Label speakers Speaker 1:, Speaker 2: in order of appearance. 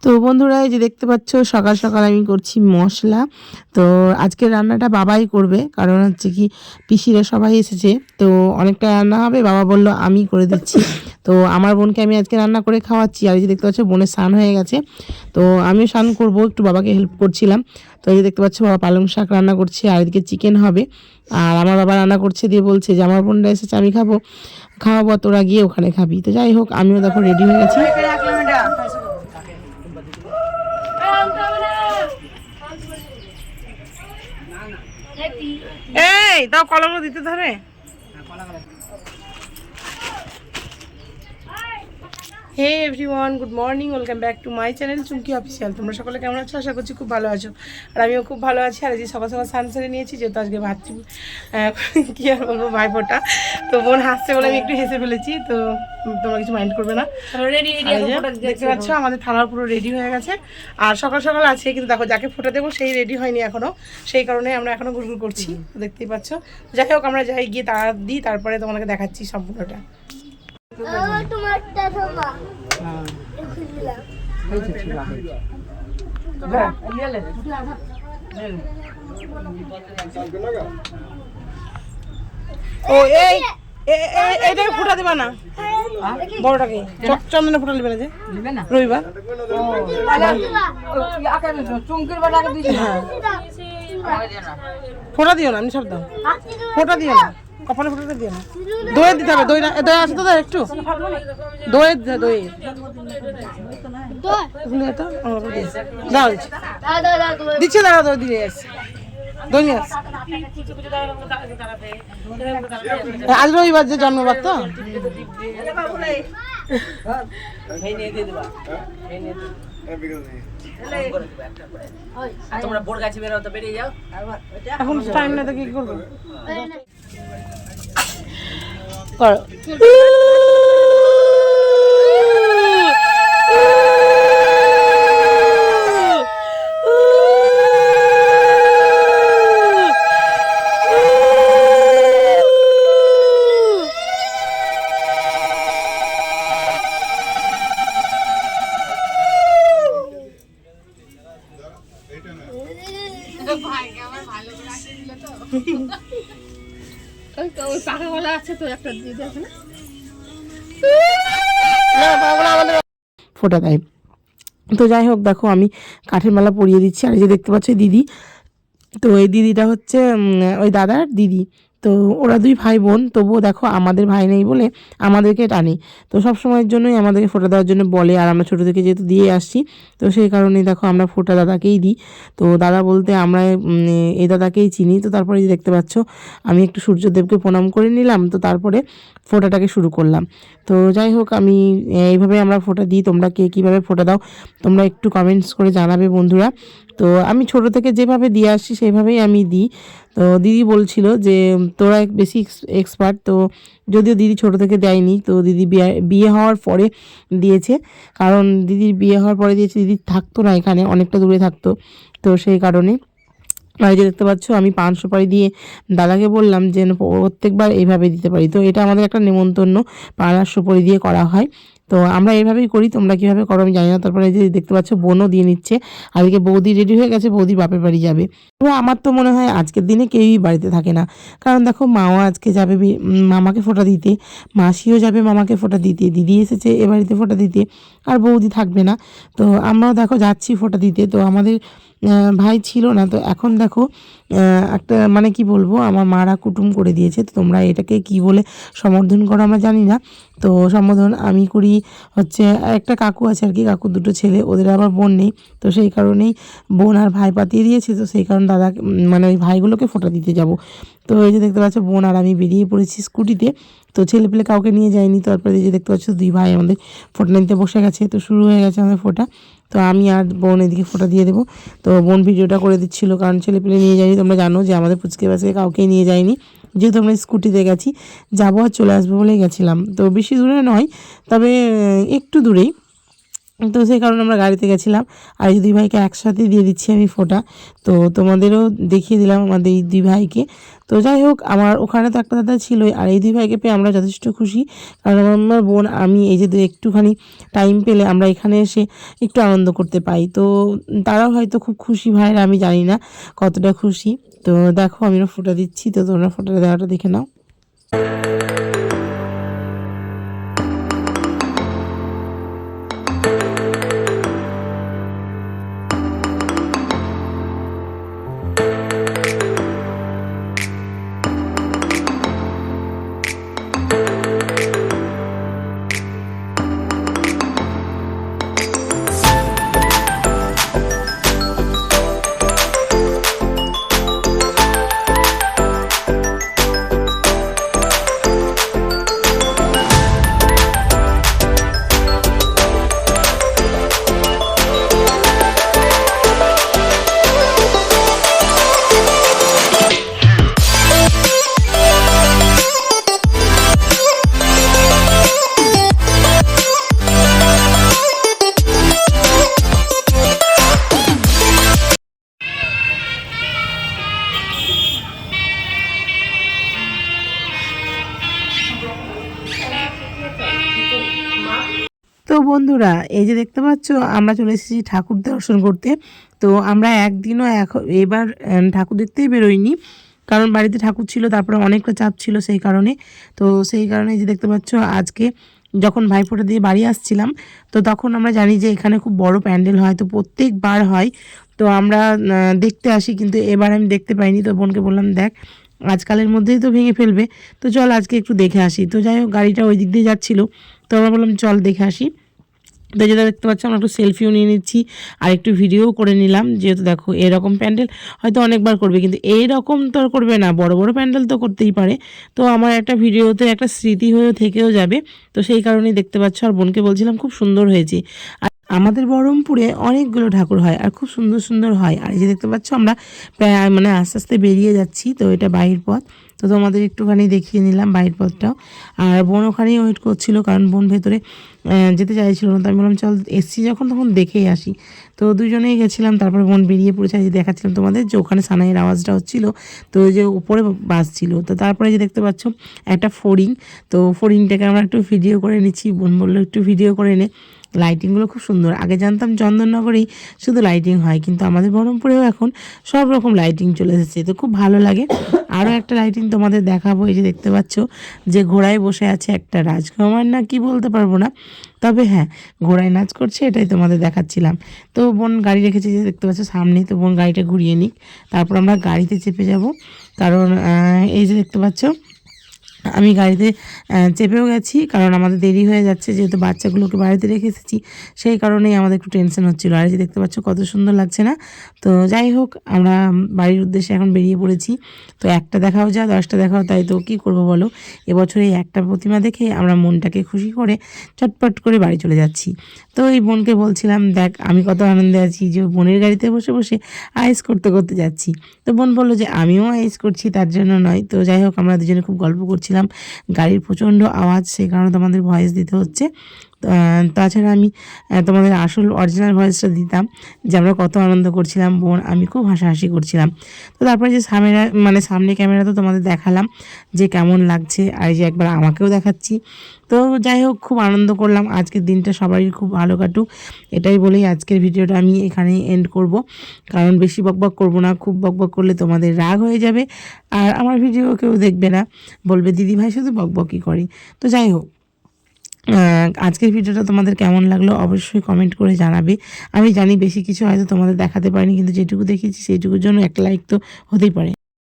Speaker 1: তো বন্ধুরা, এই যে দেখতে পাচ্ছ সকাল সকাল আমি করছি মশলা। তো আজকের রান্নাটা বাবাই করবে, কারণ হচ্ছে কি পিসিরা সবাই এসেছে, তো অনেকটা রান্না হবে। বাবা বলল আমি করে দিচ্ছি। তো আমার বোনকে আমি আজকে রান্না করে খাওয়াচ্ছি। আর এই যে দেখতে পাচ্ছ বোনের স্নান হয়ে গেছে, তো আমিও স্নান করবো, একটু বাবাকে হেল্প করছিলাম। তো এই যে দেখতে পাচ্ছ বাবা পালং শাক রান্না করছে, আর এদিকে চিকেন হবে। আর আমার বাবা রান্না করছে দিয়ে বলছে যে আমার বোনরা এসেছে, আমি খাওয়াবো, তোরা গিয়ে ওখানে খাবি। তো যাই হোক, আমিও দেখো রেডি হয়ে গেছি। এই দাও কলাগুলো দিতে ধরে। Hey everyone, good morning, welcome back to my channel Chumki official. তোমরা সকলে কেমন আছো? আশা করছি খুব ভালো আছো, আর আমিও খুব ভালো আছি। আর এই যে সকাল সকাল স্নান সেরে নিয়েছি, যেহেতু আজকে ভাতৃ কী আর বলবো, ভাইফোঁটা। তো বোন হাসছে বলে আমি একটু হেসে ফেলেছি, তো তোমরা কিছু মাইন্ড করবে না। দেখতে পাচ্ছ আমাদের থানার পুরো রেডি হয়ে গেছে। আর সকাল সকাল আছে, কিন্তু দেখো যাকে ফোঁটা দেবো সেই রেডি হয়নি এখনও, সেই কারণে আমরা এখনও ঘুরঘুর করছি, দেখতেই পাচ্ছ। যাই হোক, আমরা যাই গিয়ে তাড়া দিই, তারপরে তোমাদেরকে দেখাচ্ছি সম্পূর্ণটা। ও এইটাকে ফুটা দিবা না, বড়টাকে চন্দনে ফুটা দিবে না, যে রবিবার ফোটা দিও না, আমি সব দাও ফোটা দিও না, কপালে ফোটাটা দিও না। দই দিতে হবে, দই আছে তো একটু দই দাও দিচ্ছে, দাঁড়া দই দিয়ে আসছে, দই নিয়ে আসছে। আজ রবিবার, যে জন্মবার, তো এখন টাইম না, তো কি করবো? ফোটা দেয়। তো যাই হোক, দেখো আমি কাঠের মালা পরিয়ে দিচ্ছি। আর এই যে দেখতে পাচ্ছ দিদি, তো এই দিদিটা হচ্ছে ওই দাদার দিদি। তো ওরা দুই ভাই বোন, তবুও দেখো আমাদের ভাই নেই বলে আমাদেরকে টানে। তো সব সময়ের জন্যই আমাদেরকে ফোঁটা দেওয়ার জন্য বলে, আর আমরা ছোটো থেকে যেহেতু দিয়ে আসছি, তো সেই কারণেই দেখো আমরা ফোঁটা দাদাকেই দিই। তো দাদা বলতে আমরা এই দাদাকেই চিনি। তো তারপরে যে দেখতে পাচ্ছ আমি একটু সূর্যদেবকে প্রণাম করে নিলাম, তো তারপরে ফোঁটাটাকে শুরু করলাম। তো যাই হোক, আমি এইভাবে আমরা ফোঁটা দিই। তোমরা কে কীভাবে ফোঁটা দাও তোমরা একটু কমেন্টস করে জানাবে বন্ধুরা। তো আমি ছোট থেকে যেভাবে দিয়ে আসছি সেইভাবেই আমি দিই। তো দিদি বলছিল যে তোরা বেশি এক্সপার্ট। তো যদিও দিদি ছোট থেকে দেয়নি, তো দিদি বিয়ে হওয়ার পরে দিয়েছে, কারণ দিদির বিয়ে হওয়ার পরে দিয়েছে। দিদি থাকতো না এখানে, অনেকটা দূরে থাকতো, তো সেই কারণে। আর যে দেখতে পাচ্ছ আমি পান সুপারি দিয়ে দাদাকে বললাম যে প্রত্যেকবার এইভাবে দিতে পারি। তো এটা আমাদের একটা নেমন্তন্ন, পান আর সুপারি দিয়ে করা হয়। তো আমরা এইভাবেই করি, তোমরা কীভাবে করো আমি জানি না। তারপরে যে দেখতে পাচ্ছ বোনও দিয়ে নিচ্ছে, আর এদিকে বৌদি রেডি হয়ে গেছে, বৌদির বাপের বাড়ি যাবে। তো আমার তো মনে হয় আজকের দিনে কেউই বাড়িতে থাকে না, কারণ দেখো মাও আজকে যাবে মামাকে ফোঁটা দিতে, মাসিও যাবে মামাকে ফোঁটা দিতে, দিদি এসেছে এ বাড়িতে ফোঁটা দিতে, আর বৌদি থাকবে না। তো আমরাও দেখো যাচ্ছি ফোঁটা দিতে। তো আমাদের ভাই ছিল না, তো এখন দেখো একটা মানে কি বলবো, আমার মারা কুটুম করে দিয়েছে। তো তোমরা এটাকে কি বলে সম্বোধন করো আমরা জানি না। তো সম্বোধন আমি করি হচ্ছে, একটা কাকু আছে আর কি, কাকুর দুটো ছেলে, ওদের আবার বোন নেই, তো সেই কারণেই বোন আর ভাই পাতিয়ে দিয়েছে। তো সেই কারণে দাদা মানে ওই ভাইগুলোকে ফোঁটা দিতে যাব। তো এই যে দেখতে পাচ্ছ বোন আর আমি বেরিয়ে পড়েছি স্কুটিতে। তো ছেলে পেলে কাউকে নিয়ে যায়নি। তারপরে এই যে দেখতে পাচ্ছ দুই ভাই আমাদের ফোঁটা নিতে বসে গেছে। তো শুরু হয়ে গেছে আমাদের ফোঁটা। তো আমি আর বোন এদিকে ফোঁটা দিয়ে দেবো। তো বোন ভিডিওটা করে দিচ্ছিলো, কারণ ছেলে পেলে নিয়ে যায়নি। তোমরা জানো যে আমাদের পুচকে বাচ্চাকে কাউকেই নিয়ে যায়নি, যেহেতু আমরা স্কুটিতে গেছি, যাবো আর চলে আসবো বলেই গেছিলাম। তো বেশি দূরে নয়, তবে একটু দূরেই। তো সেই কারণে আমরা গাড়িতে গেছিলাম। আর এই দুই ভাইকে একসাথে দিয়ে দিচ্ছি আমি ফোঁটা। তো তোমাদেরও দেখিয়ে দিলাম আমাদের এই দুই ভাইকে। তো যাই হোক, আমার ওখানে তো একটা দাদা ছিলই, আর এই দুই ভাইকে পেয়ে আমরা যথেষ্ট খুশি। কারণ আমার বোন আমি এই যে একটুখানি টাইম পেলে আমরা এখানে এসে একটু আনন্দ করতে পাই। তো তারাও হয়তো খুব খুশি ভাইরা, আমি জানি না কতটা খুশি। তো দেখো আমিও ফোঁটা দিচ্ছি, তো তোমরা ফোঁটাটা দেওয়াটা দেখে নাও। তো বন্ধুরা, এই যে দেখতে পাচ্ছ আমরা চলে এসেছি ঠাকুর দর্শন করতে। তো আমরা একদিনও এবার ঠাকুর দেখতেই বেরোইনি, কারণ বাড়িতে ঠাকুর ছিল, তারপরে অনেকটা চাপ ছিল সেই কারণে। তো সেই কারণে যে দেখতে পাচ্ছ আজকে যখন ভাইফোঁটা দিয়ে বাড়ি আসছিলাম, তো তখন আমরা জানি যে এখানে খুব বড় প্যান্ডেল হয়, তো প্রত্যেকবার হয়। তো আমরা দেখতে আসি, কিন্তু এবার আমি দেখতে পাইনি। তো বোনকে বললাম, দেখ আজকালের মধ্যেই তো ভেঙে ফেলবে, তো চল আজকে একটু দেখে আসি। তো যাই হোক, গাড়িটা ওই দিক দিয়ে যাচ্ছিলো, তো আমরা বললাম চল দেখে আসি। তো যেটা দেখতে পাচ্ছি আমরা একটু সেলফিও নিয়ে নিচ্ছি আর একটু ভিডিওও করে নিলাম, যেহেতু দেখো এরকম প্যান্ডেল হয়তো অনেকবার করবে, কিন্তু এইরকম তো আর করবে না, বড় বড় প্যান্ডেল তো করতেই পারে। তো আমার একটা ভিডিওতে একটা স্মৃতি হয়ে থেকেও যাবে, তো সেই কারণেই দেখতে পাচ্ছ। আর বোনকে বলছিলাম খুব সুন্দর হয়েছে। আর আমাদের বহরমপুরে অনেকগুলো ঠাকুর হয় আর খুব সুন্দর সুন্দর হয়। আর এই যে দেখতে পাচ্ছ আমরা প্রায় মানে আস্তে আস্তে বেরিয়ে যাচ্ছি, তো এটা বাহির পথ। তো তোমাদের একটুখানি দেখিয়ে নিলাম বাহির পথটাও। আর বোন ওখানেই ওয়েট করছিল, কারণ বোন ভেতরে যেতে চাইছিল না। তো আমি বললাম চল এসছি যখন তখন দেখেই আসি। তো দুজনেই গেছিলাম, তারপরে বোন বেরিয়ে পড়েছে। যে দেখাচ্ছিলাম তোমাদের যে ওখানে সানাইয়ের আওয়াজটা হচ্ছিলো, তো ওই যে উপরে বাজছিল। তো তারপরে যে দেখতে পাচ্ছ একটা ফড়িং, তো ফড়িংটাকে আমরা একটু ভিডিও করে নিচ্ছি। বোন বললো একটু ভিডিও করে নে, লাইটিংগুলো খুব সুন্দর। আগে জানতাম চন্দননগরেই শুধু লাইটিং হয়, কিন্তু আমাদের বহরমপুরেও এখন সব রকম লাইটিং চলে এসেছে, তো খুব ভালো লাগে। আরও একটা লাইটিং তোমাদের দেখাবো। এই যে দেখতে পাচ্ছ যে ঘোড়ায় বসে আছে একটা রাজকুমার, না কি বলতে পারবো না, তবে হ্যাঁ ঘোড়ায় নাচ করছে, এটাই তোমাদের দেখাচ্ছিলাম। তো বোন গাড়ি রেখেছে যে দেখতে পাচ্ছ সামনেই, তো বোন গাড়িটা ঘুরিয়ে নিক, তারপর আমরা গাড়িতে চেপে যাব। কারণ এই যে দেখতে পাচ্ছ আমি গাড়িতে চেপেও গেছি, কারণ আমাদের দেরি হয়ে যাচ্ছে, যেহেতু বাচ্চাগুলোকে বাড়িতে রেখে এসেছি, সেই কারণেই আমাদের একটু টেনশন হচ্ছিলো। আর যে দেখতে পাচ্ছ কত সুন্দর লাগছে না। তো যাই হোক, আমরা বাড়ির উদ্দেশ্যে এখন বেরিয়ে পড়েছি। তো একটা দেখাও যা 10টা দেখাও তাই, তো কী করবো বলো। এবছর এই একটা প্রতিমা দেখে আমরা মনটাকে খুশি করে চটপট করে বাড়ি চলে যাচ্ছি। তো এই বোনকে বলছিলাম, দেখ আমি কত আনন্দে আছি যে বোনের গাড়িতে বসে বসে আইস করতে করতে যাচ্ছি। তো বোন বললো যে আমিও আইস করছি, তার জন্য নয়। তো যাই হোক, আমরা দুজনে খুব গল্প করছিলাম। গাড়ির প্রচণ্ড আওয়াজ, সেই কারণে তোমাদের ভয়েস দিতে হচ্ছে। তাছাড়া আমি তোমাদের আসল অরিজিনাল ভয়েসটা দিতাম, যে আমরা কত আনন্দ করছিলাম, বোন আমি খুব হাসাহাসি করছিলাম। তো তারপরে যে সামনে ক্যামেরা তো তোমাদের দেখালাম যে কেমন লাগছে, আর যে একবার আমাকেও দেখাচ্ছি। তো যাই হোক, খুব আনন্দ করলাম। আজকের দিনটা সবারই খুব ভালো কাটুক, এটাই বলেই আজকের ভিডিওটা আমি এখানেই এন্ড করব। কারণ বেশি বকবক করবো না, খুব বকবক করলে তোমাদের রাগ হয়ে যাবে, আর আমার ভিডিও কেউ দেখবে না, বলবে দিদি ভাই শুধু বকবকই করে। তো যাই হোক, আজকের ভিডিওটা তোমাদের কেমন লাগলো অবশ্যই কমেন্ট করে জানাবে। আমি জানি বেশি কিছু হয়তো তোমাদের দেখাতে পারিনি, কিন্তু যেটুকু দেখিয়েছি সেইটুকুর জন্য একটা লাইক তো হতেই পারে।